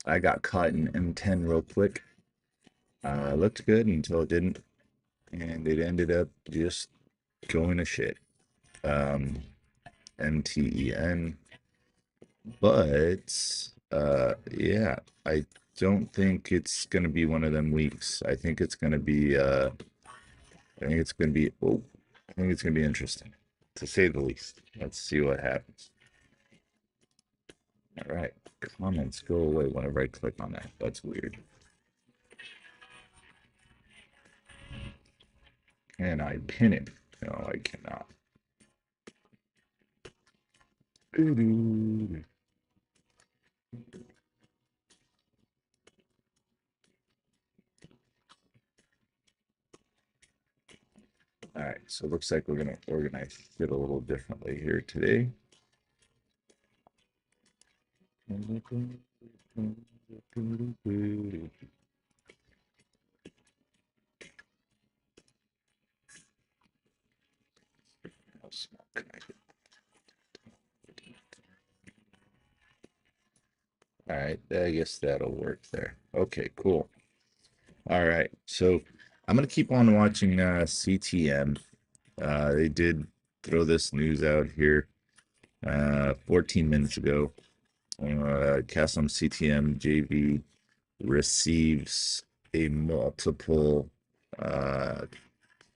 I got caught in M10 real quick. Looked good until it didn't, and it ended up just going to shit. Um, MTEN, but yeah, I don't think it's gonna be one of them weeks. I think it's gonna be I think it's gonna be I think it's gonna be interesting, to say the least. Let's see what happens. All right, comments go away whenever I click on that. That's weird. Can I pin it? No, I cannot. All right, so it looks like we're gonna organize it a little differently here today. How small can I get? All right, I guess that'll work there. Okay, cool. All right, so I'm gonna keep on watching CTM. They did throw this news out here 14 minutes ago. Custom CTM JV receives a multiple uh,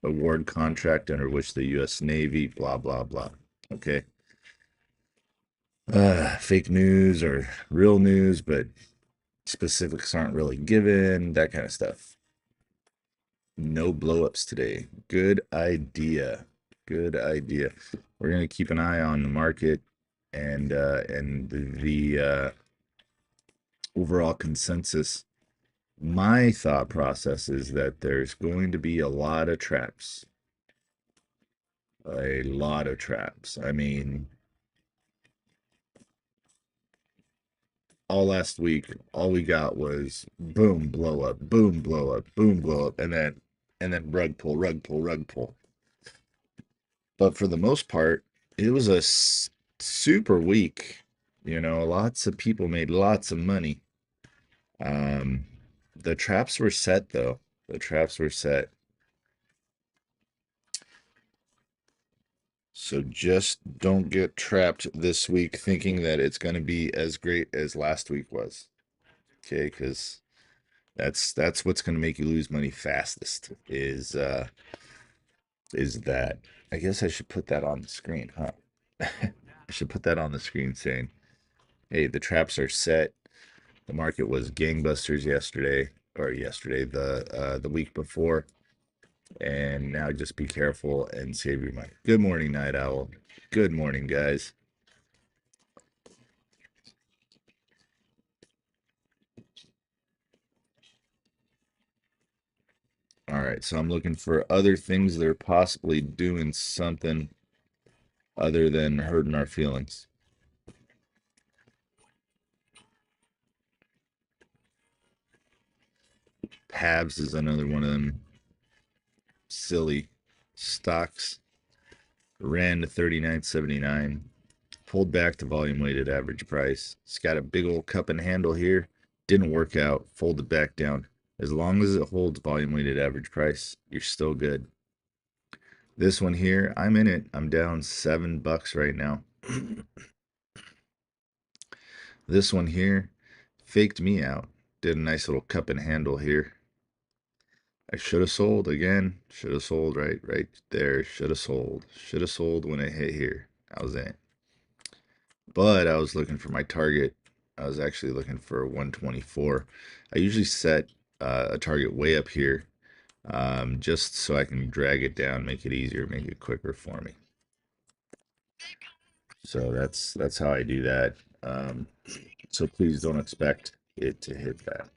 award contract under which the U.S. Navy, blah, blah, blah. Okay. Fake news or real news, but specifics aren't really given, that kind of stuff. No blowups today. Good idea. Good idea. We're gonna keep an eye on the market and the overall consensus. My thought process is that there's going to be a lot of traps. A lot of traps. I mean, all last week, all we got was boom, blow up, boom, blow up, boom, blow up, and then rug pull, rug pull, rug pull. But for the most part, it was a super week. You know, lots of people made lots of money. Um, the traps were set though. The traps were set. So just don't get trapped this week thinking that it's going to be as great as last week was. Okay, because that's what's going to make you lose money fastest is that. I guess I should put that on the screen, huh? I should put that on the screen saying, "Hey, the traps are set. The market was gangbusters yesterday, the week before, and now just be careful and save your money." Good morning, Night Owl. Good morning, guys. All right, so I'm looking for other things that are possibly doing something other than hurting our feelings. Pabs is another one of them silly stocks. Ran to 39.79, pulled back to volume weighted average price. It's got a big old cup and handle here. Didn't work out, folded back down. As long as it holds volume weighted average price, you're still good. This one here, I'm in it. I'm down $7 right now. This one here faked me out. Did a nice little cup and handle here. I should have sold again. Should have sold right there. Should have sold. Should have sold when it hit here. That was it. But I was looking for my target. I was actually looking for 124. I usually set a target way up here, just so I can drag it down, make it easier, make it quicker for me. So that's how I do that. So please don't expect it to hit that.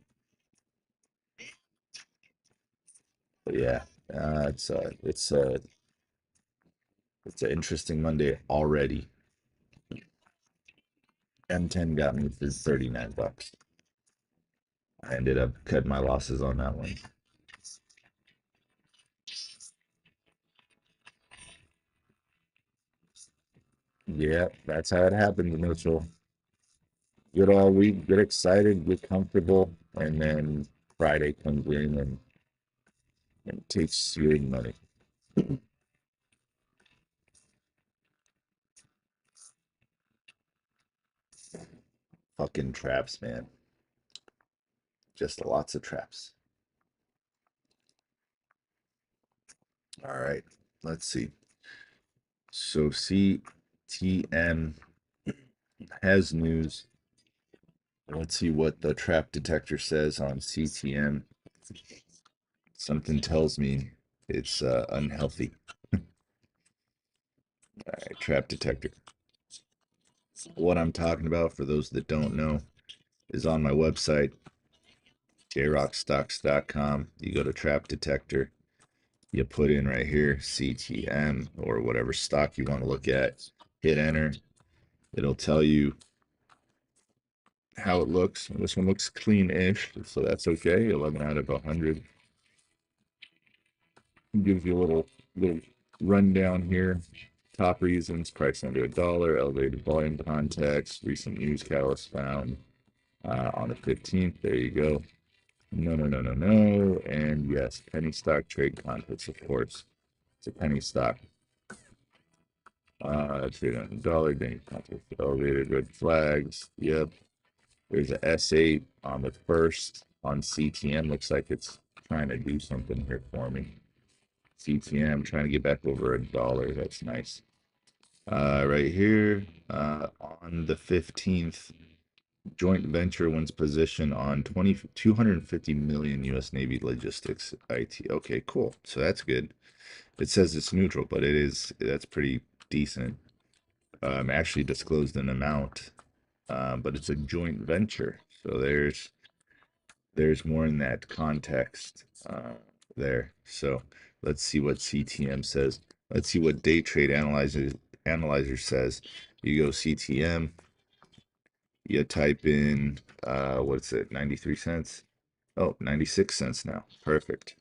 But yeah, it's an interesting Monday already. M10 got me for $39. I ended up cutting my losses on that one. Yeah, that's how it happens, Mitchell. get all week, get excited, get comfortable, and then Friday comes in and takes your money. Fucking traps, man. Just lots of traps. All right, let's see. So CTM has news. Let's see what the trap detector says on CTM. Something tells me it's unhealthy. All right, trap detector. What I'm talking about, for those that don't know, is on my website, Jrockstocks.com. You go to trap detector, you put in right here CTM or whatever stock you want to look at, hit enter. It'll tell you how it looks. This one looks clean-ish, so that's okay. 11 out of 100. Gives you a little rundown here. Top reasons: price under $1, elevated volume context, recent news catalyst found on the 15th. There you go. No, no, no, no, no. And yes, penny stock trade context, of course. It's a penny stock. Trade on $1, daily context, elevated red flags. Yep. There's a S8 on the first on CTM. Looks like it's trying to do something here for me. CTM trying to get back over $1. That's nice. Right here, on the 15th, joint venture wins position on 250 million US Navy logistics IT. Okay, cool. So that's good. It says it's neutral, but that's pretty decent. Actually disclosed an amount, but it's a joint venture. So there's more in that context there. So let's see what CTM says. Let's see what day trade analyzer says. You go CTM, you type in what's it, 93 cents? Oh, 96 cents now. Perfect.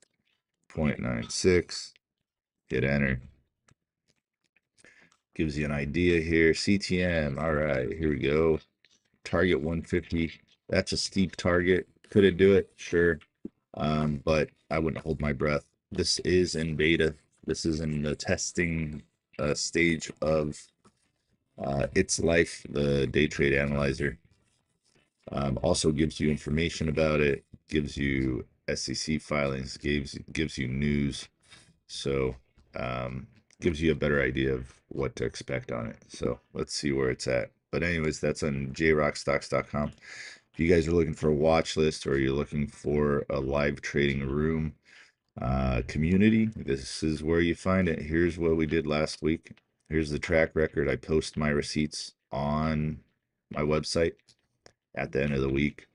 0.96. Hit enter. Gives you an idea here. CTM. All right, here we go. Target 150. That's a steep target. Could it do it? Sure. But I wouldn't hold my breath. This is in beta. This is in the testing stage of its life. The day trade analyzer also gives you information about it, gives you SEC filings, gives you news, so gives you a better idea of what to expect on it. So let's see where it's at. But anyways, that's on jrockstocks.com. If you guys are looking for a watch list or you're looking for a live trading room community, this is where you find it. Here's what we did last week. Here's the track record. I post my receipts on my website at the end of the week.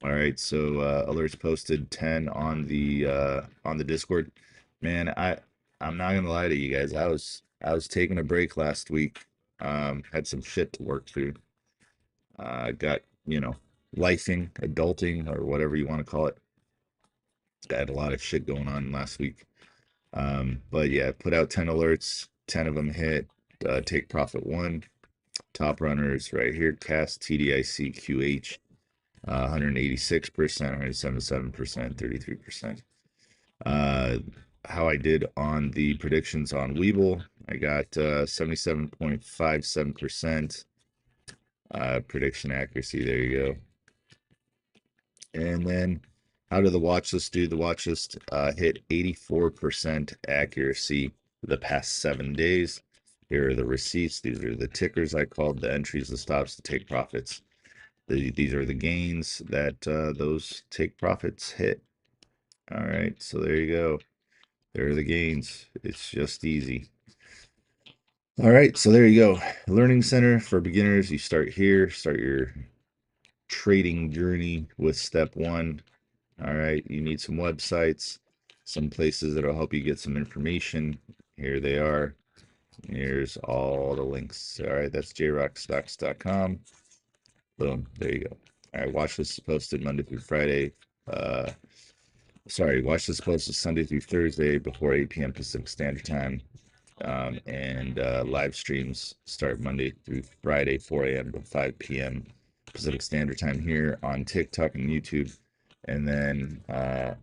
All right, so alerts posted 10 on the Discord. Man, I'm not gonna lie to you guys. I was taking a break last week. Had some shit to work through. Got, lifing, adulting, or whatever you want to call it. I had a lot of shit going on last week. But yeah, put out 10 alerts, 10 of them hit. Take profit one. Top runners right here: cast TDIC QH, 186%, 177%, 33%. How I did on the predictions on Weeble, I got 77.57% prediction accuracy. There you go. And then how did the watch list do? The watch list hit 84% accuracy the past 7 days. Here are the receipts. These are the tickers I called, the entries, the stops, the take profits. These are the gains that those take profits hit. All right, so there you go. There are the gains. It's just easy. All right, so there you go. Learning Center for beginners. You start here, start your trading journey with step one. All right, you need some websites, some places that'll help you get some information. Here they are. Here's all the links. All right, that's jrockstocks.com. Boom, there you go. All right, watch this posted Monday through Friday. Watch this posted Sunday through Thursday before 8 p.m. Pacific Standard Time. And live streams start Monday through Friday, 4 a.m. to 5 p.m. Pacific Standard Time here on TikTok and YouTube, and then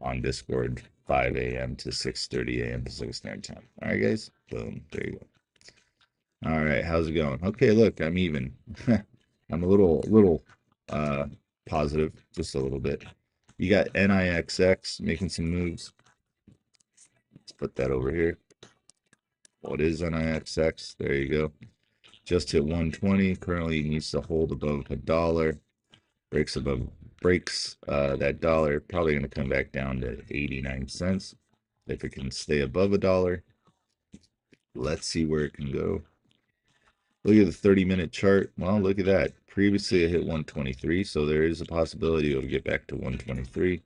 on Discord 5 a.m. to 6:30 a.m. Pacific Standard Time. All right, guys. Boom. There you go. All right, how's it going? Okay, look, I'm even. I'm a little positive, just a little bit. You got NIXX making some moves. Let's put that over here. What is NIXX? There you go. Just hit 120. Currently needs to hold above $1. Breaks that dollar. Probably going to come back down to 89 cents. If it can stay above $1, let's see where it can go. Look at the 30-minute chart. Well, look at that. Previously, it hit 123, so there is a possibility it'll get back to 123.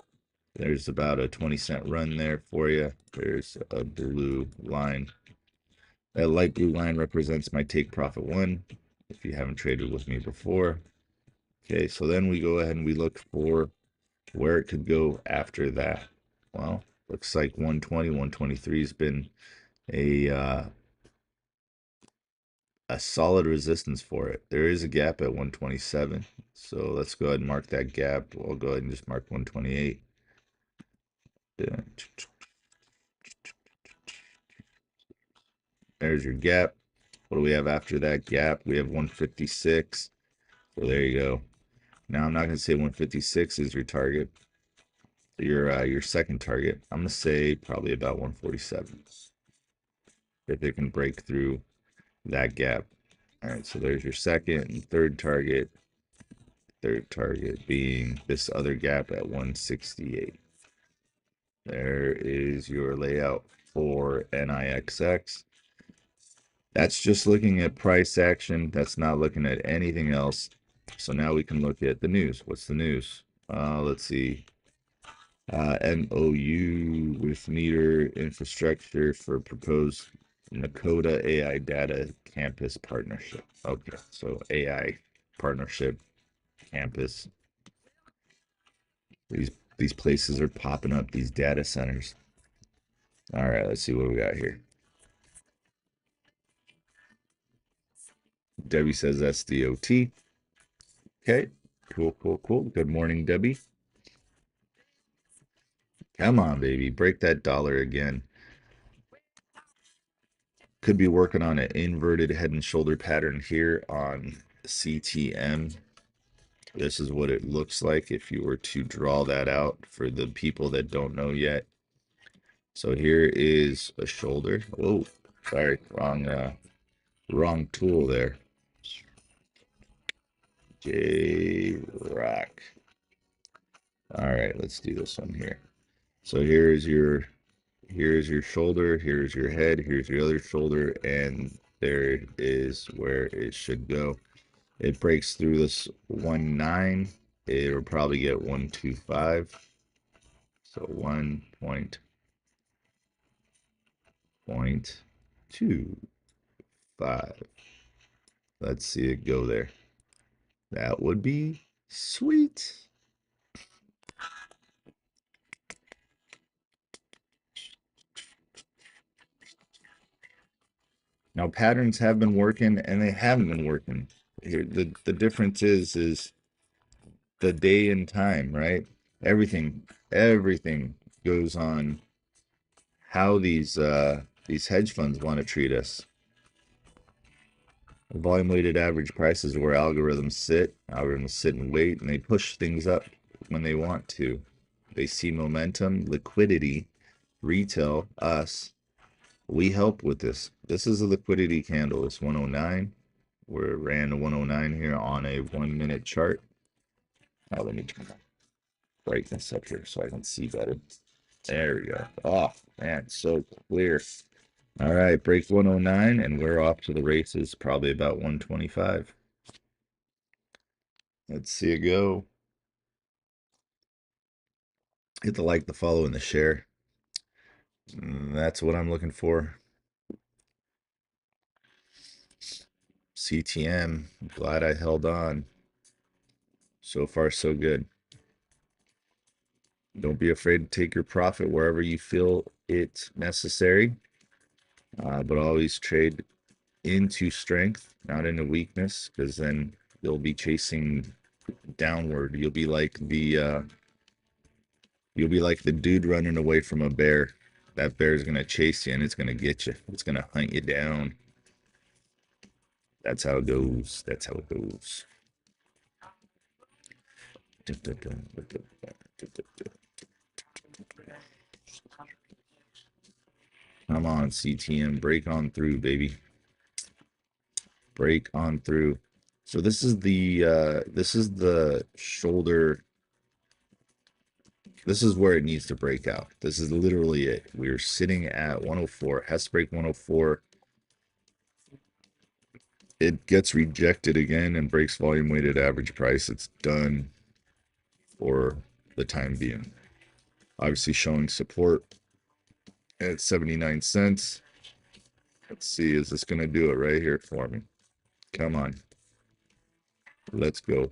There's about a 20-cent run there for you. There's a blue line. That light blue line represents my take profit 1, if you haven't traded with me before. Okay, so then we go ahead and we look for where it could go after that. Well, looks like 120, 123 has been a solid resistance for it. There is a gap at 127, so let's go ahead and mark that gap. We'll go ahead and just mark 128. There's your gap. What do we have after that gap? We have 156. So there you go. Now I'm not going to say 156 is your target, your second target. I'm going to say probably about 147 if it can break through that gap. All right, so there's your second and third target. Third target being this other gap at 168. There is your layout for NIXX. That's just looking at price action. That's not looking at anything else. So now we can look at the news. What's the news? Let's see. MOU with Meter Infrastructure for proposed Nakota AI Data Campus Partnership. Okay, so AI partnership campus. These places are popping up, these data centers. All right, let's see what we got here. Debbie says that's the OT. Okay, cool. Good morning, Debbie. Come on, baby, break that dollar again. Could be working on an inverted head and shoulder pattern here on CTM. This is what it looks like if you were to draw that out for the people that don't know yet. So here is a shoulder. Whoa, sorry, wrong tool there. J-Rock. All right, let's do this one here. So here's your shoulder, here's your head, here's your other shoulder, and there is where it should go. It breaks through this 1.9. It'll probably get 1.25. So 1.25. Let's see it go there. That would be sweet. Now patterns have been working and they haven't been working. Here the difference is the day and time, right? Everything goes on how these hedge funds want to treat us. Volume weighted average prices where algorithms sit and wait, and they push things up when they want to. They see momentum, liquidity, retail, us. We help with this. This is a liquidity candle. It's 109. We ran a 109 here on a 1-minute chart. Now let me turn my brightness up here so I can see better. There we go. Oh man, so clear. All right, break 109, and we're off to the races, probably about 125. Let's see it go. Hit the like, the follow, and the share. That's what I'm looking for. CTM, glad I held on. So far, so good. Don't be afraid to take your profit wherever you feel it's necessary. But always trade into strength, not into weakness, because then you'll be chasing downward. You'll be like the dude running away from a bear. That bear's gonna chase you and it's gonna get you. It's gonna hunt you down. That's how it goes. That's how it goes. Come on, CTM, break on through, baby. Break on through. So this is the shoulder. This is where it needs to break out. This is literally it. We're sitting at 104. It has to break 104. It gets rejected again and breaks volume weighted average price. It's done for the time being. Obviously showing support at 79 cents. Let's see, is this going to do it right here for me? Come on. Let's go.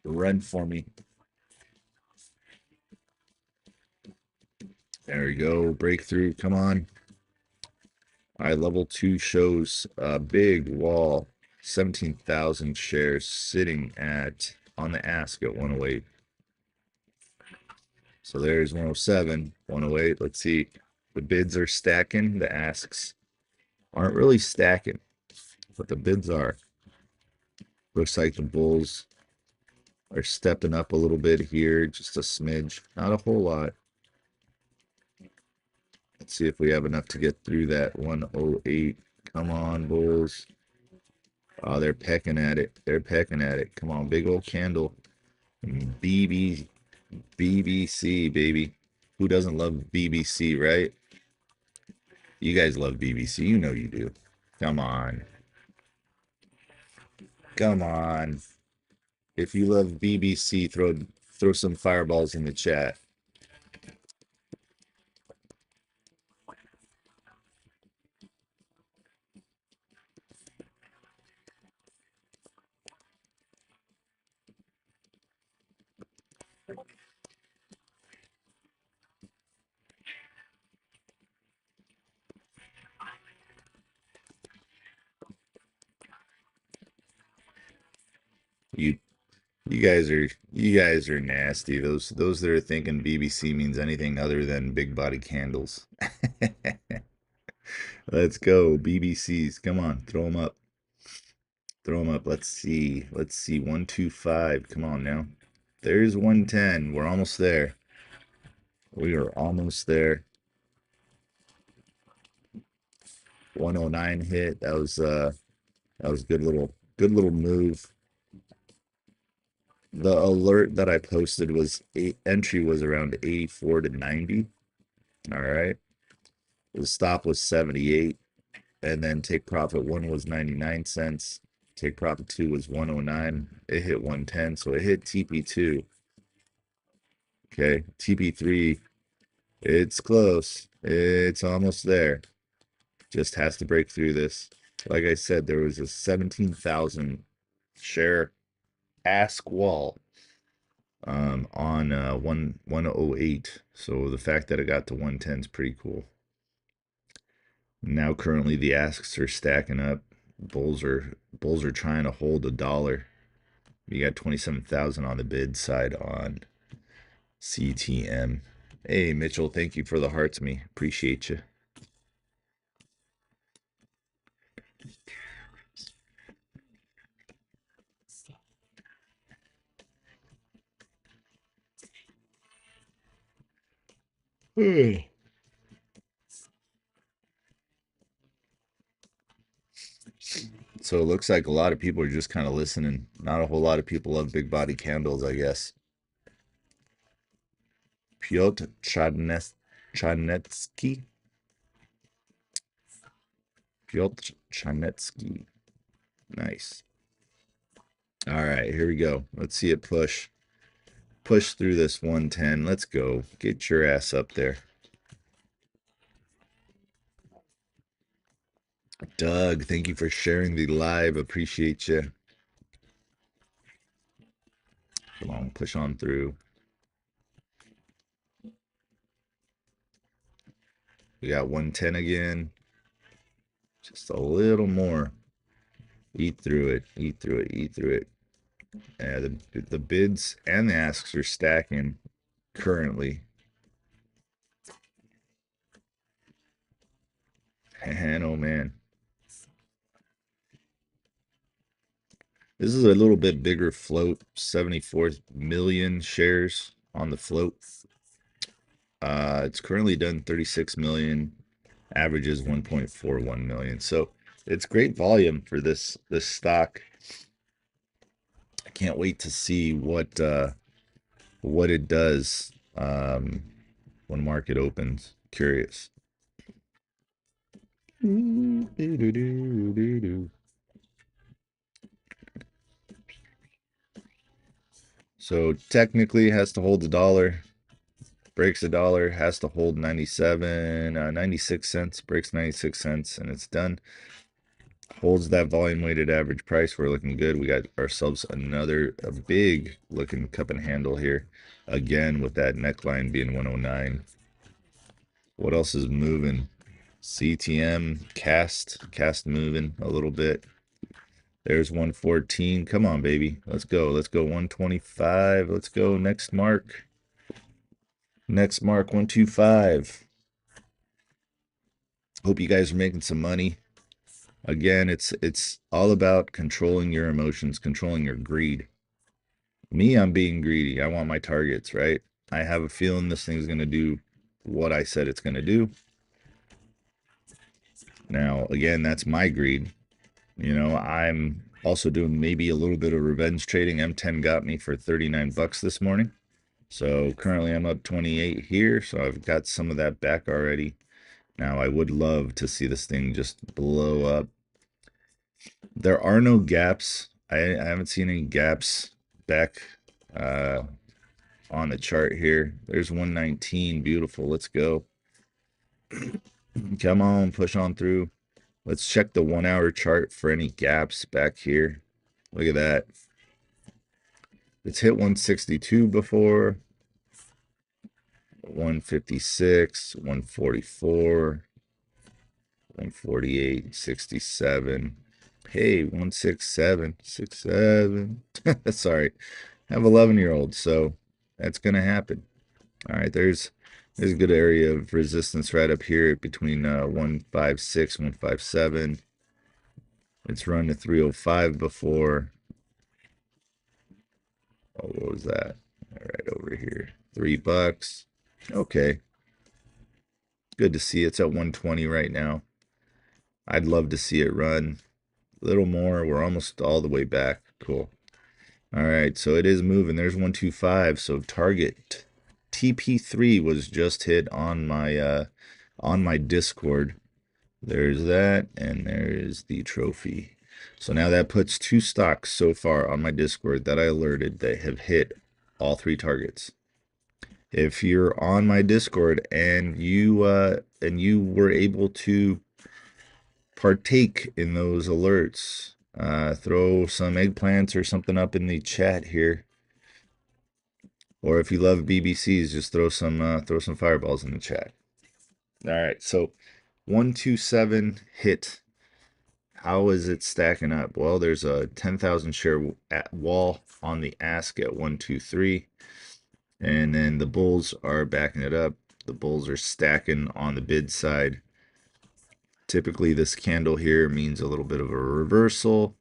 Run for me. There we go. Breakthrough. Come on. All right, level 2 shows a big wall. 17,000 shares sitting at on the ask at 108. So there's 107, 108. Let's see. The bids are stacking. The asks aren't really stacking, but the bids are. Looks like the bulls are stepping up a little bit here, just a smidge, not a whole lot. Let's see if we have enough to get through that 108. Come on, bulls. Oh, they're pecking at it. They're pecking at it. Come on, big old candle. BBC, baby. Who doesn't love BBC, right? You guys love BBC. You know you do. Come on. Come on. If you love BBC, throw some fireballs in the chat. You you guys are nasty. Those that are thinking BBC means anything other than big body candles. Let's go, BBCs. Come on, throw them up. Throw them up. Let's see. Let's see. 125. Come on now. There's 110. We're almost there. We are almost there. 109 hit. That was good little move. The alert that I posted was entry was around 84 to 90. All right. The stop was 78. And then take profit 1 was 99 cents. Take profit 2 was 109. It hit 110. So it hit TP2. Okay. TP3. It's close. It's almost there. Just has to break through this. Like I said, there was a 17,000 share ask wall on 108. So the fact that it got to 110 is pretty cool. Now currently the asks are stacking up. Bulls are trying to hold $1. You got 27,000 on the bid side on CTM. Hey Mitchell, thank you for the hearts me. Appreciate you. So it looks like a lot of people are just kind of listening. Not a whole lot of people love big body candles, I guess. Piotr Chanetsky. Piotr Chanetsky. Nice. All right, here we go. Let's see it push. Push through this 110. Let's go. Get your ass up there. Doug, thank you for sharing the live. Appreciate you. Come on, push on through. We got 110 again. Just a little more. Eat through it. Eat through it. Eat through it. Yeah, the bids and the asks are stacking currently. And oh man, this is a little bit bigger float, 74 million shares on the float. It's currently done 36 million, averages 1.41 million. So it's great volume for this stock. I can't wait to see what it does when market opens. Curious. So technically has to hold the dollar, breaks a dollar, has to hold 96 cents, breaks 96 cents, and it's done. Holds that volume weighted average price. We're looking good. We got ourselves a big looking cup and handle here. Again, with that neckline being 109. What else is moving? CTM, cast moving a little bit. There's 114. Come on, baby. Let's go. Let's go 125. Let's go next mark. Next mark 125. Hope you guys are making some money. Again, it's all about controlling your emotions, controlling your greed. Me, I'm being greedy. I want my targets, right? I have a feeling this thing's going to do what I said it's going to do. Now, again, that's my greed. You know, I'm also doing maybe a little bit of revenge trading. M10 got me for 39 bucks this morning. So currently I'm up 28 here. So I've got some of that back already. Now, I would love to see this thing just blow up. There are no gaps. I haven't seen any gaps back on the chart here. There's 119. Beautiful. Let's go. Come on, push on through. Let's check the 1 hour chart for any gaps back here. Look at that. It's hit 162 before. 156, 144, 148, 67. Hey, 167, 67. Sorry. I have 11-year-olds, so that's going to happen. All right, there's a good area of resistance right up here between 156, 157. It's run to 305 before. Oh, what was that? All right, over here. $3. Okay. Good to see it's at 120 right now. I'd love to see it run a little more. We're almost all the way back. Cool. All right, so it is moving. There's 125. So target TP3 was just hit on my Discord. There's that, and there's the trophy. So now that puts 2 stocks so far on my Discord that I alerted that have hit all 3 targets. If you're on my Discord and you were able to partake in those alerts, throw some eggplants or something up in the chat here. Or if you love BBCs, just throw some fireballs in the chat. All right, so 127 hit. How is it stacking up? Well, there's a 10,000 share wall on the ask at 123, and then the bulls are backing it up. The bulls are stacking on the bid side. Typically, this candle here means a little bit of a reversal,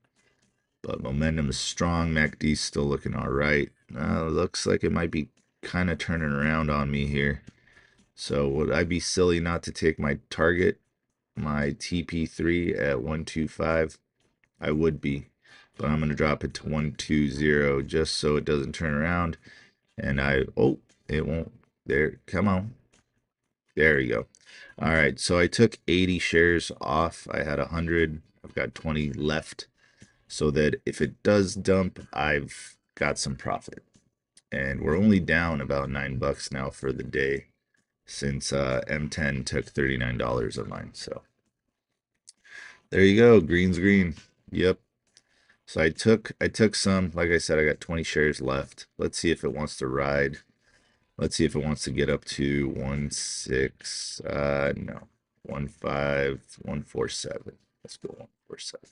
but momentum is strong. MACD's still looking all right. Looks like it might be kind of turning around on me here. So would I be silly not to take my target, my TP3 at 125? I would be, but I'm going to drop it to 120 just so it doesn't turn around. And it won't. There, come on. There you go. All right, so I took 80 shares off. I had 100. I've got 20 left, so that if it does dump, I've got some profit. And we're only down about $9 now for the day, since M10 took $39 of mine. So there you go. Green's green. Yep. So I took some. Like I said, I got 20 shares left. Let's see if it wants to ride. Let's see if it wants to get up to 16. No. 15, 147. Let's go 147.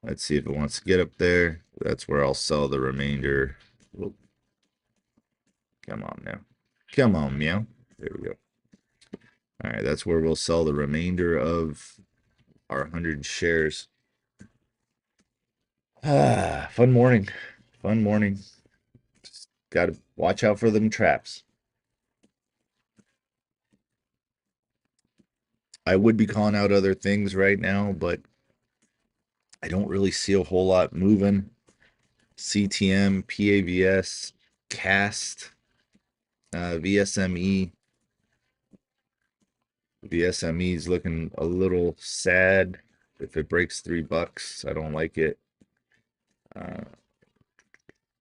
Let's see if it wants to get up there. That's where I'll sell the remainder. Whoop. Come on now. Come on, meow. There we go. All right, that's where we'll sell the remainder of our 100 shares. Ah, fun morning. Fun morning. Just got to watch out for them traps. I would be calling out other things right now, but I don't really see a whole lot moving. CTM, PAVS, CAST, VSME. VSME is looking a little sad. If it breaks $3, I don't like it.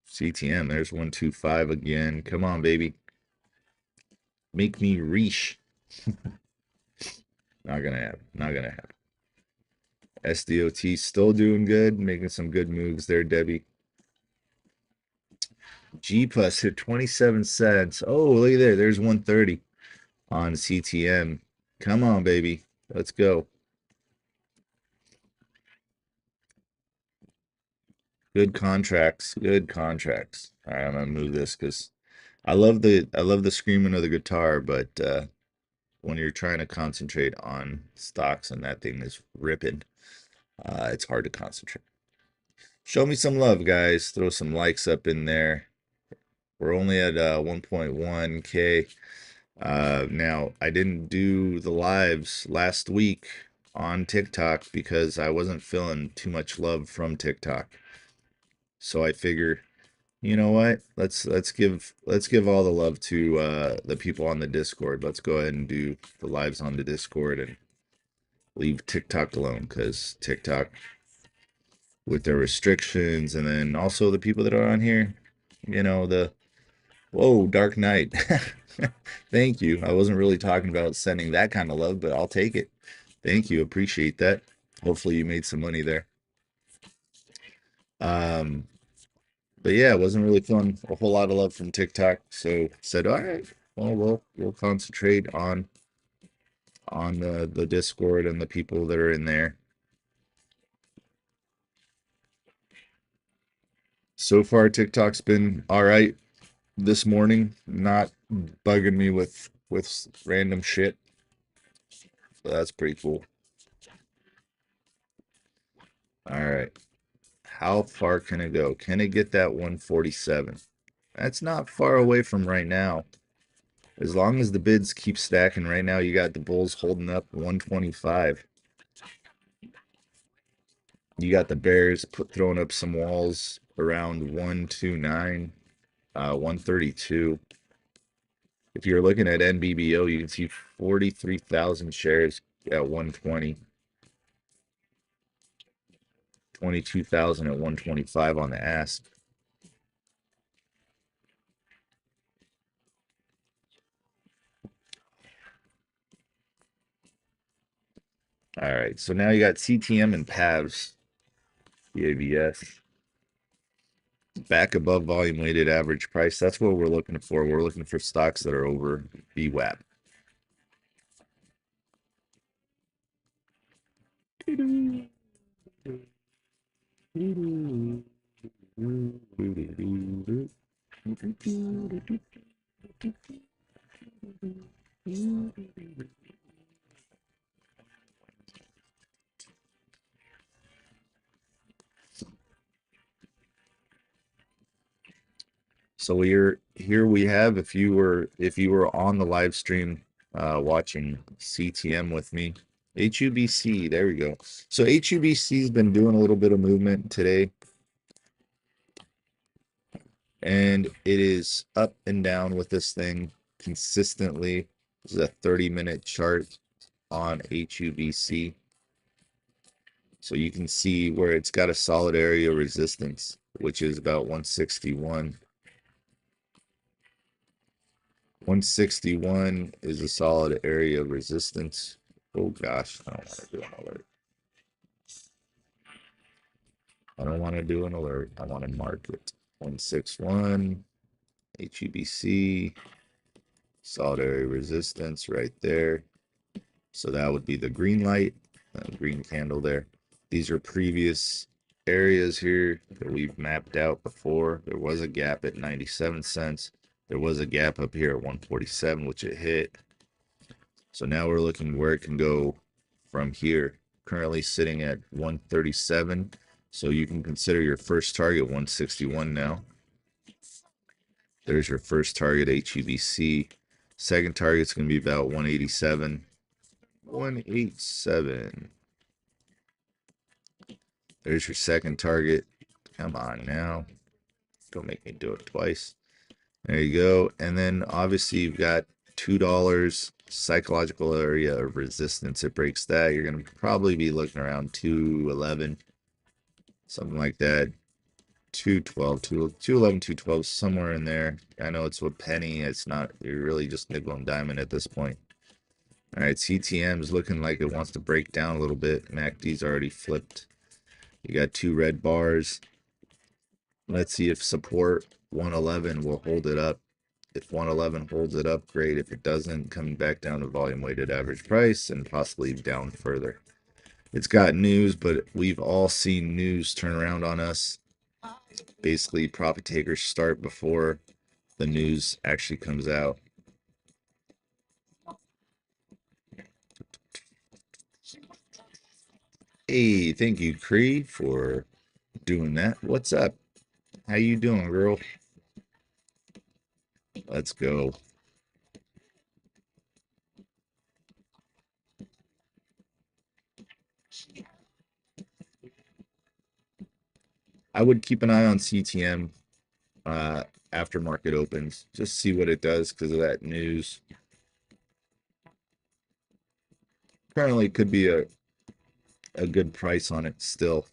CTM, there's 125 again. Come on, baby. Make me reach. Not gonna happen. Not gonna happen. SDOT still doing good, making some good moves there, Debbie. G plus hit 27 cents. Oh, look at there. There's 130 on CTM. Come on, baby. Let's go. Good contracts. Good contracts. All right, I'm gonna move this because I love the screaming of the guitar, but when you're trying to concentrate on stocks and that thing is ripping, it's hard to concentrate. Show me some love, guys. Throw some likes up in there. We're only at 1.1K. Now, I didn't do the lives last week on TikTok because I wasn't feeling too much love from TikTok. So I figure, you know what? Let's give all the love to the people on the Discord. Let's go ahead and do the lives on the Discord and leave TikTok alone because TikTok with their restrictions and then also the people that are on here, the whoa, Dark Knight. Thank you. I wasn't really talking about sending that kind of love, but I'll take it. Thank you. Appreciate that. Hopefully you made some money there. Um, but yeah, I wasn't really feeling a whole lot of love from TikTok, so said, all right, well, we'll concentrate on the Discord and the people that are in there. So far, TikTok's been all right this morning, not bugging me with random shit. So that's pretty cool. All right. How far can it go? Can it get that 147? That's not far away from right now. As long as the bids keep stacking right now, you got the bulls holding up 125. You got the bears throwing up some walls around 129, 132. If you're looking at NBBO, you can see 43,000 shares at 120. 22,000 at 125 on the ask. All right, so now you got CTM and PAVs, PAVS. Back above volume weighted average price. That's what we're looking for. We're looking for stocks that are over VWAP. So here we have if you were on the live stream watching CTM with me. HUBC, there we go. So HUBC's been doing a little bit of movement today. And it is up and down with this thing consistently. This is a 30-minute chart on HUBC. So you can see where it's got a solid area of resistance, which is about 161. 161 is a solid area of resistance. Oh gosh, I don't want to do an alert. I don't want to do an alert. I want to mark it. 161, HUBC, solid area resistance right there. So that would be the green light, green candle there. These are previous areas here that we've mapped out before. There was a gap at 97 cents. There was a gap up here at 147, which it hit. So now we're looking where it can go from here. Currently sitting at 137. So you can consider your first target 161 now. There's your first target HUVC. Second target's going to be about 187. 187. There's your second target. Come on now. Don't make me do it twice. There you go. And then obviously you've got $2 psychological area of resistance. It breaks that. You're going to probably be looking around 211, something like that. 212, 211, 212, somewhere in there. I know it's a penny. It's not, you're really just nickel and diamond at this point. All right, CTM is looking like it wants to break down a little bit. MACD's already flipped. You got two red bars. Let's see if support 111 will hold it up. If 111 holds it up, great. If it doesn't, coming back down to volume weighted average price and possibly down further. It's got news, but we've all seen news turn around on us. Basically, profit takers start before the news actually comes out. Hey, thank you, Cree, for doing that. What's up? How you doing, girl? Let's go. I would keep an eye on CTM after market opens. Just see what it does because of that news. Currently could be a good price on it still.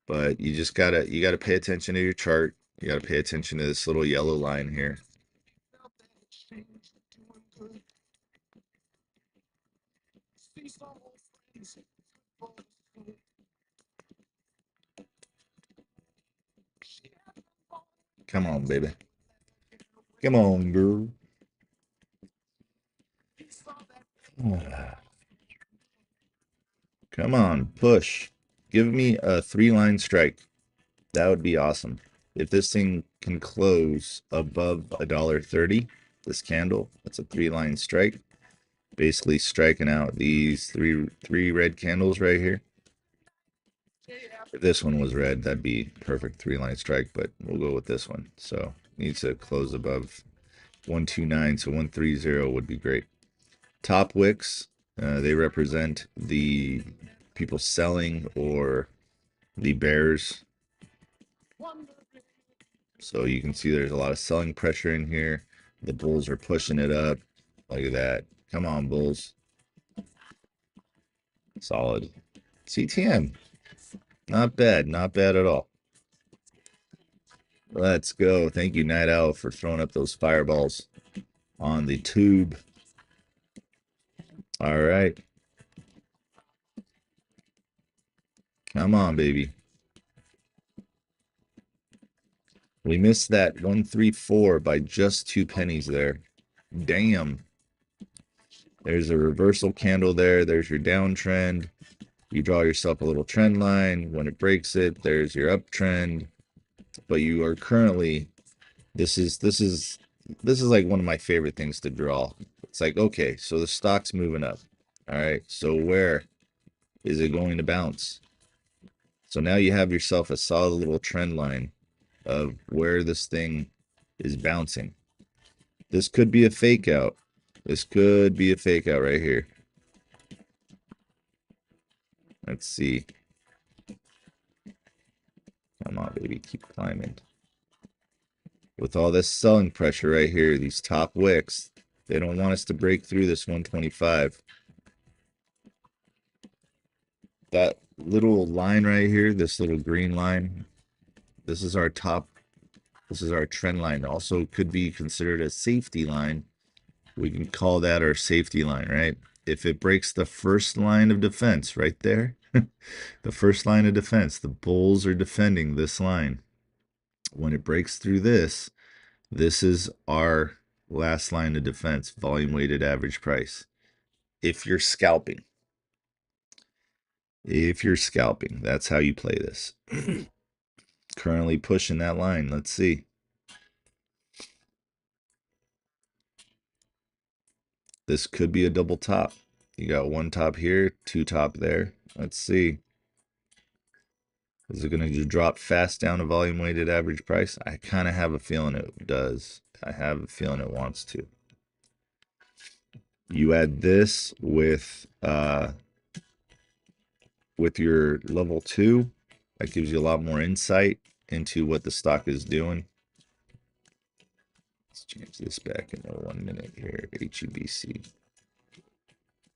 But you just gotta pay attention to your chart. You gotta pay attention to this little yellow line here. Come on, baby. Come on, girl. Come on, push. Give me a 3-line strike. That would be awesome. If this thing can close above $1.30, this candle, that's a 3-line strike. Basically striking out these three red candles right here. If this one was red, that'd be perfect 3-line strike, but we'll go with this one. So needs to close above 129, so 130 would be great. Top wicks, they represent the people selling or the bears. So you can see there's a lot of selling pressure in here. The bulls are pushing it up. Look at that. Come on, bulls. Solid. CTM. Not bad. Not bad at all. Let's go. Thank you, Night Owl, for throwing up those fireballs on the tube. All right. Come on, baby. We missed that 134 by just 2 pennies there. Damn. There's a reversal candle there. There's your downtrend. You draw yourself a little trend line. When it breaks it, there's your uptrend. But you are currently, this is like one of my favorite things to draw. It's like, okay, so the stock's moving up. All right, so where is it going to bounce? So now you have yourself a solid little trend line of where this thing is bouncing. This could be a fake out. This could be a fake out right here. Let's see. Come on, baby, keep climbing. With all this selling pressure right here, these top wicks, they don't want us to break through this 125. That little line right here, this little green line, this is our top, this is our trend line. Also could be considered a safety line. We can call that our safety line, right? If it breaks the first line of defense right there, the first line of defense, the bulls are defending this line. When it breaks through this, this is our last line of defense, volume weighted average price. If you're scalping, If you're scalping, that's how you play this. Currently pushing that line. Let's see. This could be a double top. You got one top here, two top there. Let's see. Is it going to just drop fast down to volume weighted average price? I kind of have a feeling it does. I have a feeling it wants to. You add this with your level 2. That gives you a lot more insight into what the stock is doing. Let's change this back in 1 minute here. HEBC.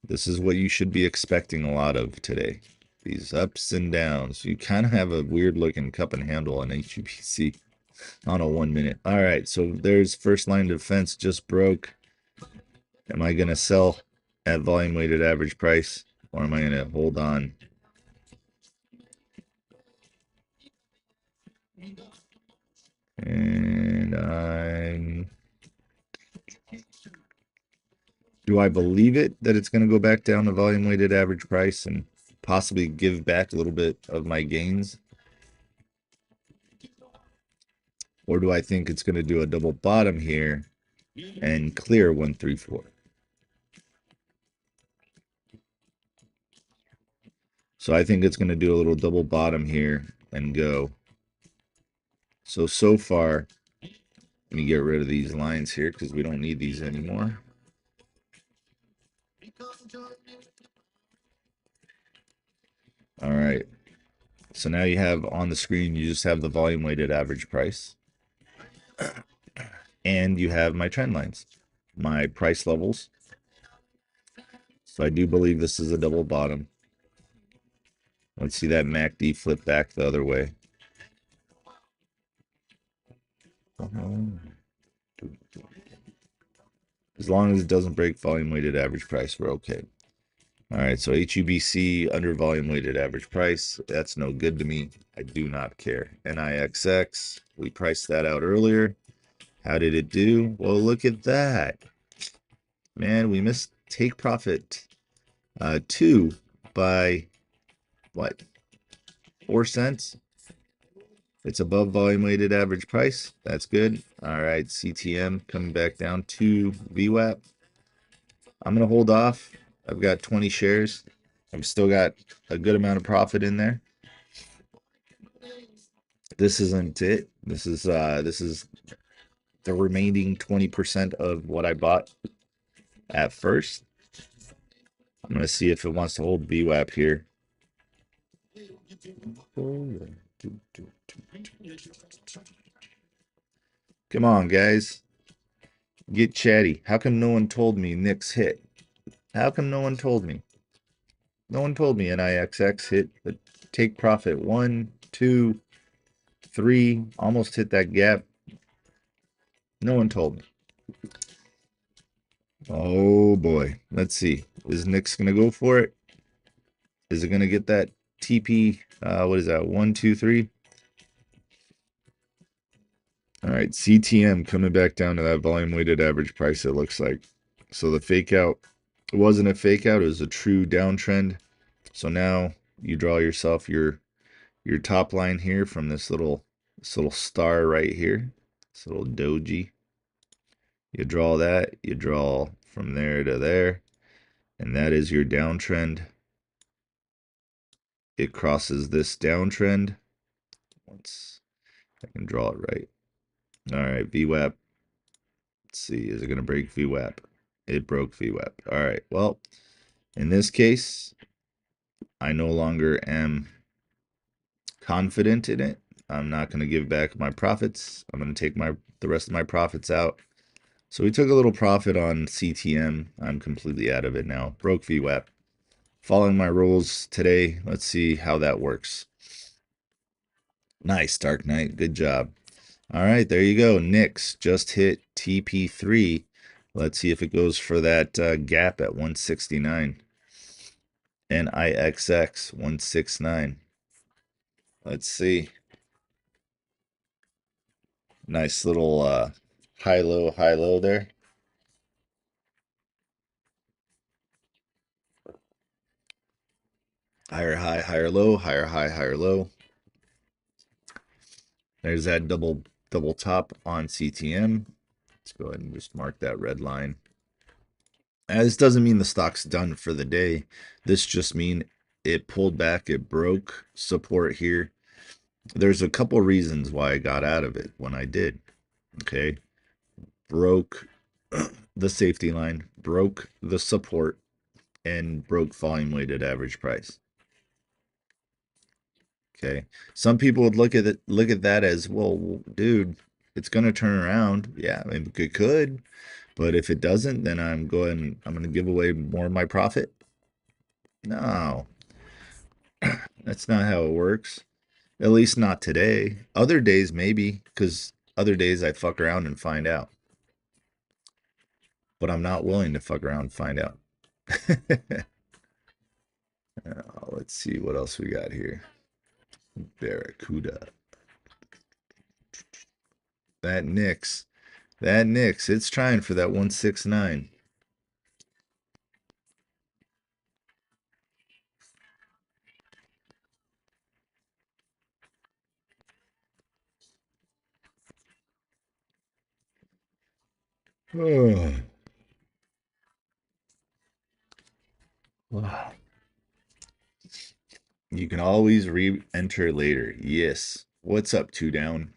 This is what you should be expecting a lot of today. These ups and downs. You kind of have a weird looking cup and handle on HEBC on a 1 minute. All right, so there's first line of defense just broke. Am I going to sell at volume weighted average price, or am I going to hold on? And do I believe it that it's going to go back down to volume weighted average price and possibly give back a little bit of my gains? Or do I think it's going to do a double bottom here and clear 134? So I think it's going to do a little double bottom here and go. So far, let me get rid of these lines here because we don't need these anymore. All right. So now you have on the screen, you just have the volume weighted average price. And you have my trend lines, my price levels. So I do believe this is a double bottom. Let's see that MACD flip back the other way. As long as it doesn't break volume weighted average price, we're okay. All right, so HUBC under volume weighted average price. That's no good to me. I do not care. NIXX, we priced that out earlier. How did it do? Well, look at that. Man, we missed take profit 2 by what? 4 cents. It's above volume weighted average price. That's good. All right, CTM coming back down to VWAP. I'm going to hold off. I've got 20 shares. I've still got a good amount of profit in there. This isn't it. This is the remaining 20% of what I bought at first. I'm going to see if it wants to hold VWAP here. Come on, guys. Get chatty. How come no one told me Nick's hit? How come no one told me? No one told me NIXX hit the take profit 1, 2, 3, almost hit that gap. No one told me. Oh boy. Let's see. Is Nick's gonna go for it? Is it gonna get that TP? What is that? 1, 2, 3. All right, CTM coming back down to that volume weighted average price, it looks like. So the fake out, it wasn't a fake out, it was a true downtrend. So now you draw yourself your top line here from this little star right here, this little doji. You draw that, you draw from there to there, and that is your downtrend. It crosses this downtrend. Once I can draw it right. All right, VWAP. Let's see, is it going to break VWAP? It broke VWAP. All right, well, in this case, I no longer am confident in it. I'm not going to give back my profits. I'm going to take the rest of my profits out. So we took a little profit on CTM. I'm completely out of it now. Broke VWAP. Following my rules today. Let's see how that works. Nice, Dark Knight. Good job. All right, there you go. Nix just hit TP3. Let's see if it goes for that gap at 169. NIXX 169. Let's see. Nice little high low there. Higher high, higher low, higher high, higher low. There's that double top on CTM. Let's go ahead and just mark that red line. And this doesn't mean the stock's done for the day. This just means it pulled back, it broke support here. There's a couple reasons why I got out of it when I did. Okay. Broke the safety line, broke the support, and broke volume weighted average price. Okay. Some people would look at that as, well, dude, it's gonna turn around. Yeah, I mean, it could, but if it doesn't, then I'm gonna give away more of my profit. No, that's not how it works. At least not today. Other days maybe, because other days I fuck around and find out. But I'm not willing to fuck around and find out. Let's see what else we got here. Barracuda. That Nix. That Nix. It's trying for that 169. Oh. Wow. You can always re-enter later. Yes. What's up, two down?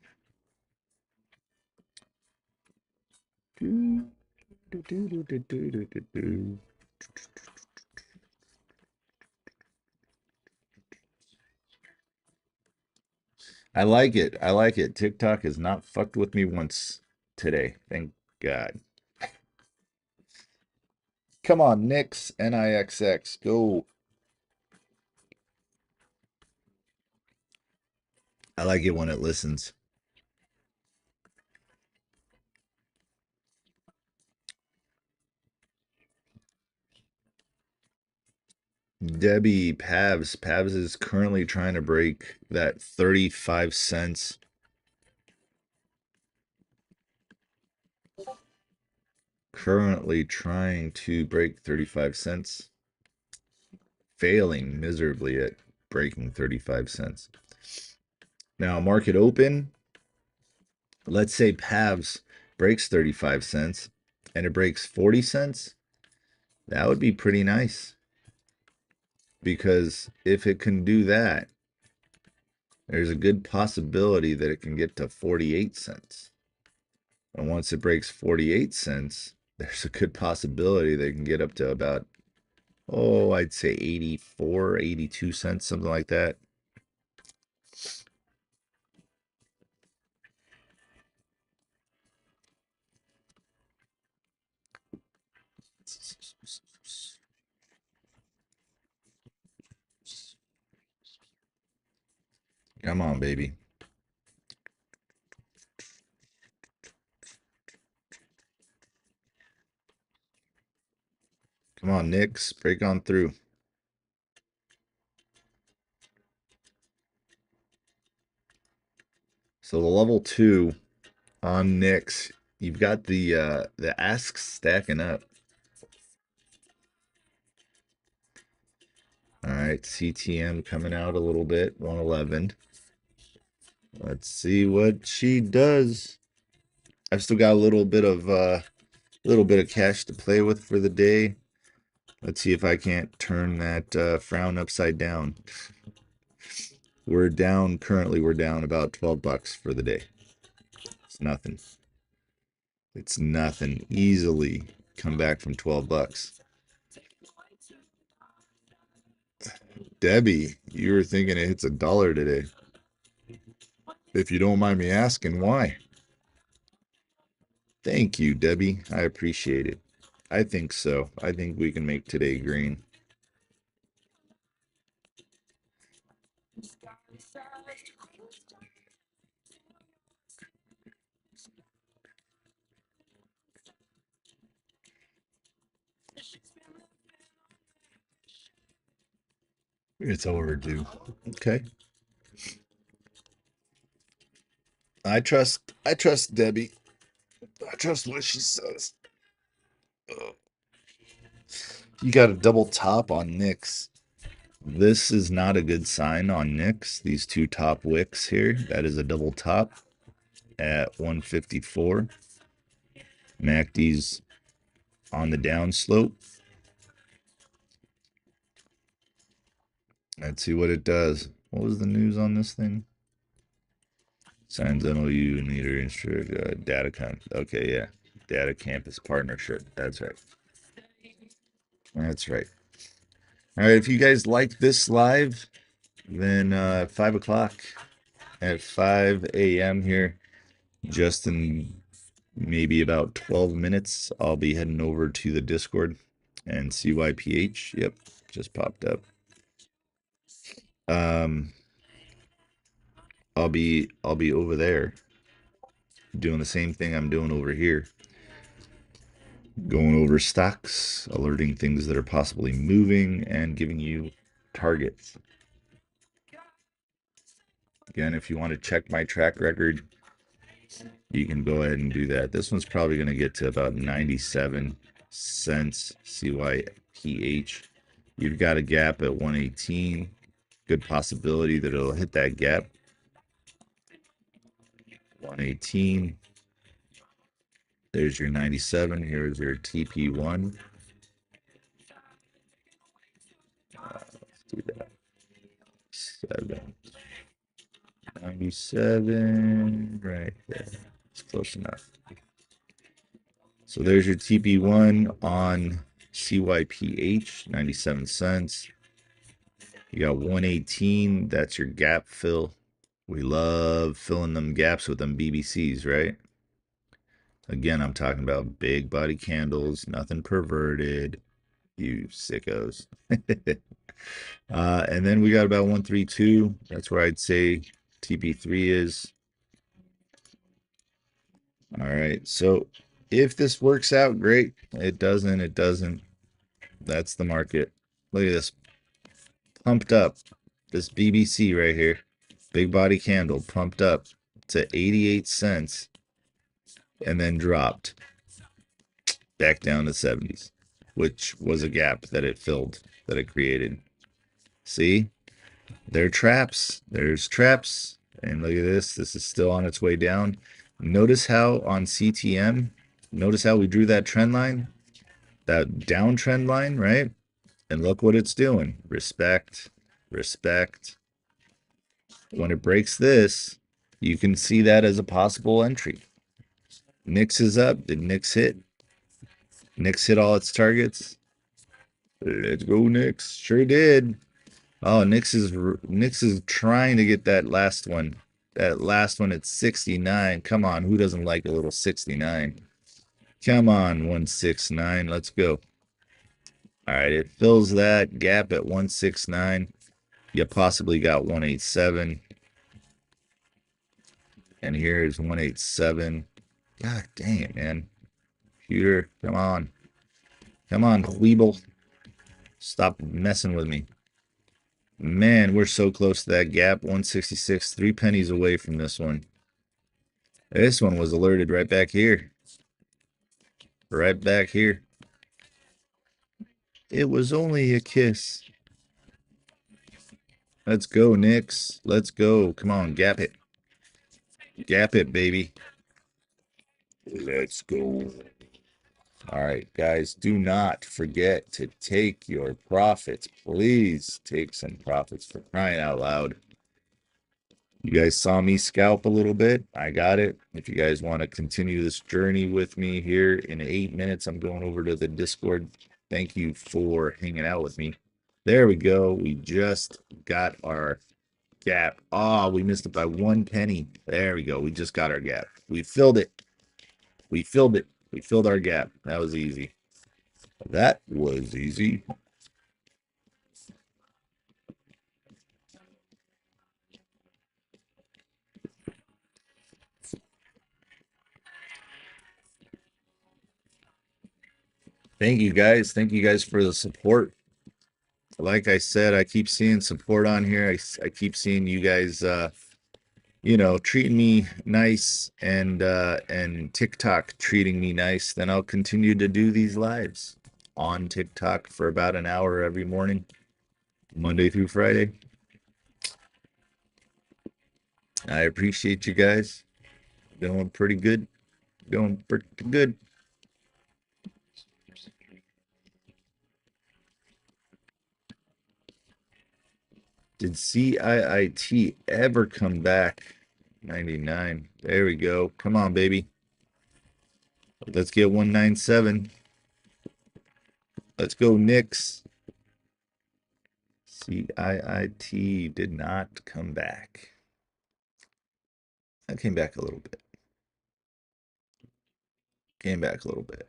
I like it. I like it. TikTok has not fucked with me once today. Thank God. Come on, Nix, Nixx, go. I like it when it listens. Debbie Pavs. Pavs is currently trying to break that 35 cents. Currently trying to break 35 cents. Failing miserably at breaking 35 cents. Now, market open. Let's say Pavs breaks 35 cents and it breaks 40 cents. That would be pretty nice. Because if it can do that, there's a good possibility that it can get to 48 cents. And once it breaks 48 cents, there's a good possibility they can get up to about, I'd say 84, 82 cents, something like that. Come on, baby. Come on, Knicks. Break on through. So the level 2 on Knicks, you've got the asks stacking up. All right, CTM coming out a little bit, 111. Let's see what she does. I've still got a little bit of cash to play with for the day. Let's see if I can't turn that frown upside down. Currently we're down about 12 bucks for the day. It's nothing. It's nothing. Easily come back from 12 bucks. Debbie, you were thinking it hits $1 today. If you don't mind me asking, why? Thank you, Debbie. I appreciate it. I think so. I think we can make today green. It's overdue. Okay. I trust Debbie. I trust what she says. You got a double top on Knicks. This is not a good sign on Nicks. These two top wicks here, that is a double top at 154. MACD's on the downslope. Let's see what it does. What was the news on this thing? Signs MOU, meter, data camp. Okay, yeah. Data campus partnership. That's right. That's right. All right. If you guys like this live, then 5 o'clock at 5 a.m. here, just in maybe about 12 minutes, I'll be heading over to the Discord and CYPH. Yep, just popped up. I'll be over there doing the same thing I'm doing over here. Going over stocks, alerting things that are possibly moving, and giving you targets. Again, if you want to check my track record, you can go ahead and do that. This one's probably going to get to about 97 cents CYPH. You've got a gap at 118. Good possibility that it'll hit that gap. 118. There's your 97. Here's your TP1. Let's do that. 97 right there. It's close enough. So there's your TP1 on CYPH, 97 cents. You got 118. That's your gap fill. We love filling them gaps with them BBCs, right? Again, I'm talking about big body candles, nothing perverted, you sickos. And then we got about 132. That's where I'd say TP3 is. All right. So if this works out, great. It doesn't. It doesn't. That's the market. Look at this. Pumped up. This BBC right here. Big body candle pumped up to 88 cents and then dropped back down to 70s, which was a gap that it filled, that it created. See? They're traps. There's traps. And look at this. This is still on its way down. Notice how on CTM, notice how we drew that trend line, that downtrend line, right? And look what it's doing. Respect, respect. When it breaks this, you can see that as a possible entry. Nix is up. Did Nix hit? Nix hit all its targets. Let's go, Nix. Sure did. Oh, Nix is trying to get that last one. That last one at 69. Come on, who doesn't like a little 69? Come on, 169. Let's go. All right, it fills that gap at 169. You possibly got 187. And here is 187. God dang it, man. Computer, come on. Come on, Weeble. Stop messing with me. Man, we're so close to that gap. 166, 3 pennies away from this one. This one was alerted right back here. Right back here. It was only a kiss. Let's go, Nix. Let's go. Come on, gap it. Gap it, baby. Let's go. All right, guys, do not forget to take your profits. Please take some profits, for crying out loud. You guys saw me scalp a little bit. I got it. If you guys want to continue this journey with me here in 8 minutes, I'm going over to the Discord. Thank you for hanging out with me. There we go. We just got our gap. Oh, we missed it by 1 penny. There we go. We just got our gap. We filled it. We filled it. We filled our gap. That was easy. That was easy. Thank you guys. Thank you guys for the support. Like I said, I keep seeing support on here. I keep seeing you guys you know, treating me nice and TikTok treating me nice. Then I'll continue to do these lives on TikTok for about an hour every morning. Monday through Friday. I appreciate you guys. Doing pretty good. Doing pretty good. Did CIIT ever come back? 99. There we go. Come on, baby. Let's get 197. Let's go, Knicks. CIIT did not come back. I came back a little bit. Came back a little bit.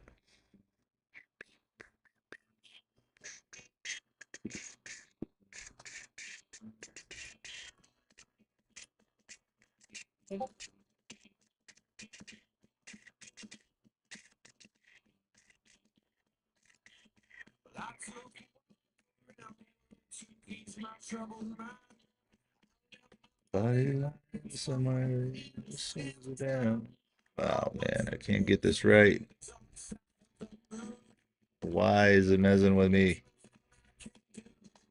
Somewhere down. Oh man, I can't get this right. Why is it messing with me?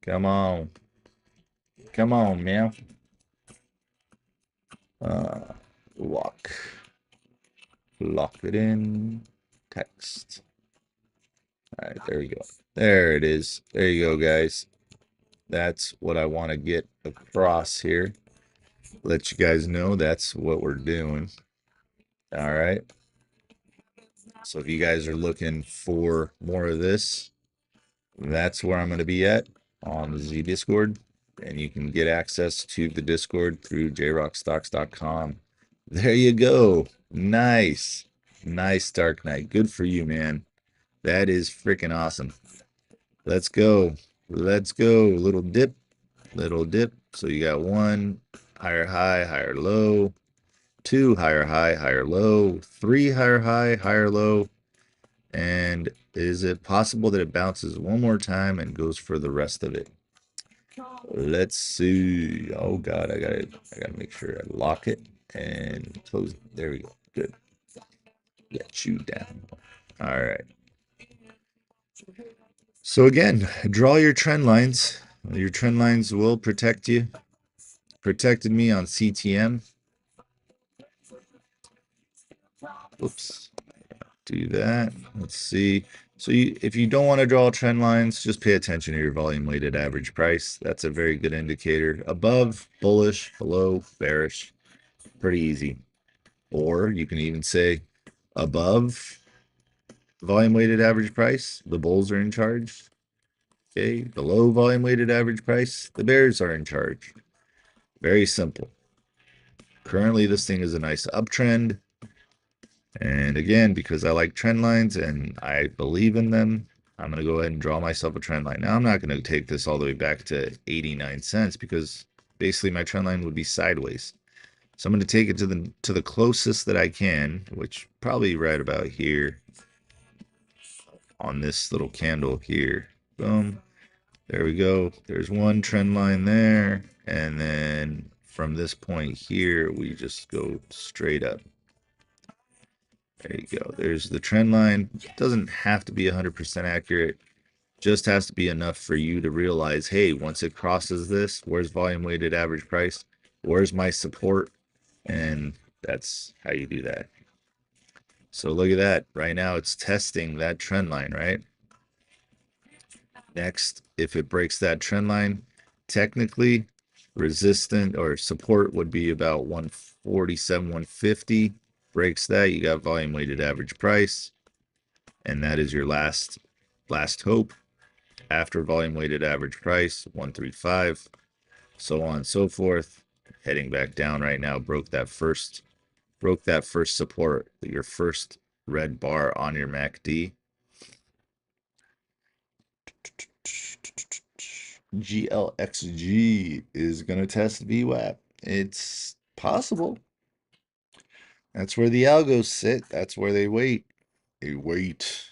Come on. Come on, man. Uh, lock. Lock it in. Text. All right, there we go. There it is. There you go, guys. That's what I want to get across here. Let you guys know that's what we're doing. All right. So if you guys are looking for more of this, that's where I'm going to be at on the Discord. And you can get access to the Discord through jrockstocks.com. There you go. Nice. Nice, Dark Knight. Good for you, man. That is freaking awesome. Let's go. Let's go. Little dip. Little dip. So you got one higher high, higher low. Two higher high, higher low. Three higher high, higher low. And is it possible that it bounces one more time and goes for the rest of it? Let's see. Oh God, I gotta make sure I lock it and close it. There we go. Good. Let you down. All right. So again, draw your trend lines. Your trend lines will protect you. Protected me on CTM. Oops. Do that. Let's see. So if you don't want to draw trend lines, just pay attention to your volume weighted average price. That's a very good indicator. Above, bullish, below, bearish. Pretty easy. Or you can even say above volume weighted average price, the bulls are in charge. Okay, below volume weighted average price, the bears are in charge. Very simple. Currently, this thing is a nice uptrend. And again, because I like trend lines and I believe in them, I'm going to go ahead and draw myself a trend line. Now, I'm not going to take this all the way back to 89 cents because basically my trend line would be sideways. So I'm going to take it to the closest that I can, which probably right about here on this little candle here. Boom. There we go. There's one trend line there. And then from this point here, we just go straight up. There you go. There's the trend line. It doesn't have to be 100% accurate. Just has to be enough for you to realize, hey, once it crosses this, where's volume weighted average price? Where's my support? And that's how you do that. So look at that. Right now it's testing that trend line, right? Next, if it breaks that trend line, technically resistant or support would be about 147, 150. Breaks that, you got volume weighted average price. And that is your last hope. After volume weighted average price, 135, so on and so forth. Heading back down right now, broke that first support, your first red bar on your MACD. GLXG is going to test VWAP. It's possible. That's where the algos sit. That's where they wait. They wait.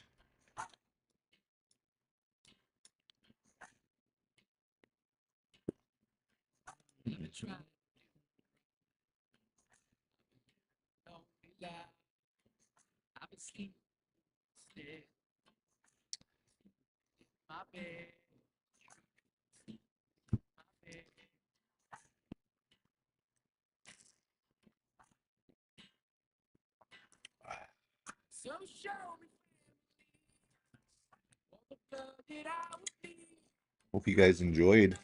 Hope you guys enjoyed.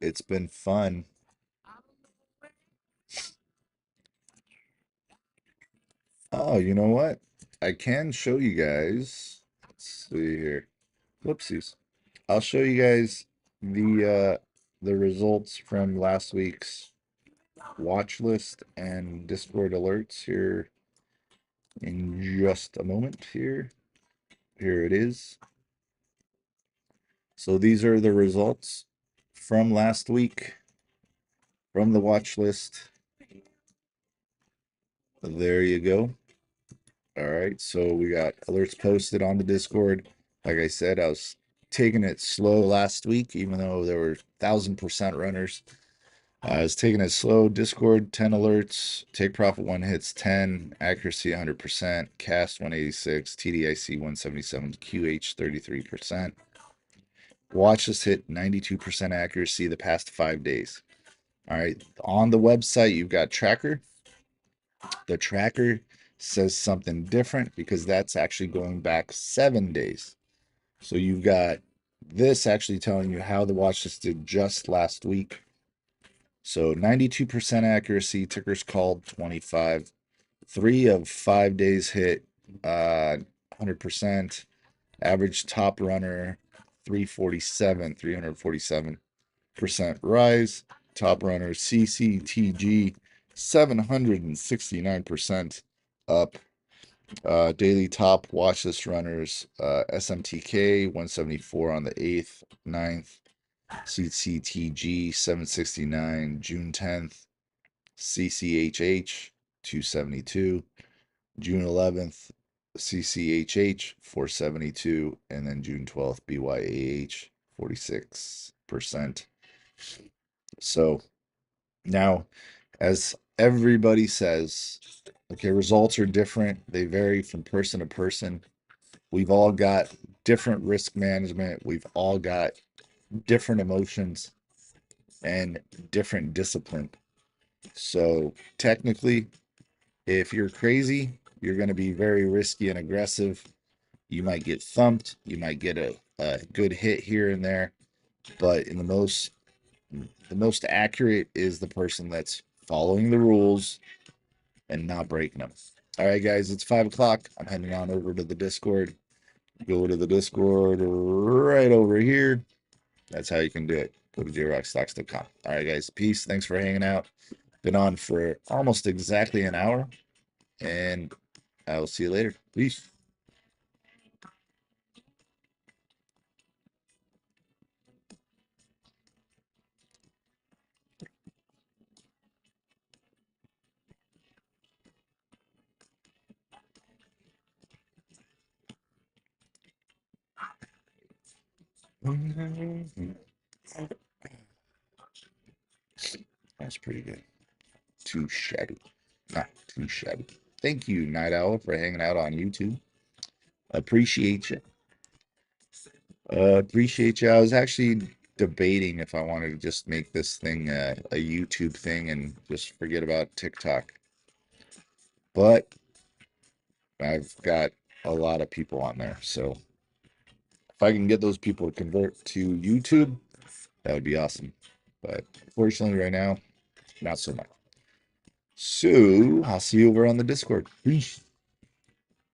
It's been fun. Oh, you know what? I can show you guys. Let's see here. Whoopsies. I'll show you guys the results from last week's watch list and Discord alerts here in just a moment here. Here it is. So these are the results from last week from the watch list. There you go. All right, so we got alerts posted on the Discord. Like I said, I was taking it slow last week, even though there were 1,000% runners. I was taking it slow. Discord 10 alerts, take profit 1 hits 10, accuracy 100%, cast 186, TDIC 177, QH 33%. Watch this hit 92% accuracy the past 5 days. All right, on the website you've got tracker. The tracker says something different because that's actually going back 7 days. So you've got this actually telling you how the watch list did just last week. So 92% accuracy, tickers called 25. 3 of 5 days hit 100%. Average top runner 347% rise. Top runner CCTG 769% up. Daily top watch list runners SMTK 174 on the 8th, 9th. CCTG 769 June 10th. CCHH 272 June 11th. CCHH 472, and then June 12th BYAH 46%. So now, as everybody says, okay, results are different. They vary from person to person. We've all got different risk management. We've all got different emotions and different discipline. So technically, if you're crazy, you're going to be very risky and aggressive. You might get thumped. You might get a good hit here and there. But in the most accurate is the person that's following the rules and not breaking them. All right, guys, it's 5 o'clock. I'm heading on over to the Discord. Go to the Discord right over here. That's how you can do it. Go to Jrockstocks.com. All right, guys, peace. Thanks for hanging out. Been on for almost exactly an hour, and I will see you later. Peace. That's pretty good. Too shabby. Not too shabby. Thank you, Night Owl, for hanging out on YouTube. Appreciate you. Appreciate you. I was actually debating if I wanted to just make this thing a YouTube thing and just forget about TikTok. But I've got a lot of people on there. So if I can get those people to convert to YouTube, that would be awesome. But fortunately, right now, not so much. So I'll see you over on the Discord. Peace.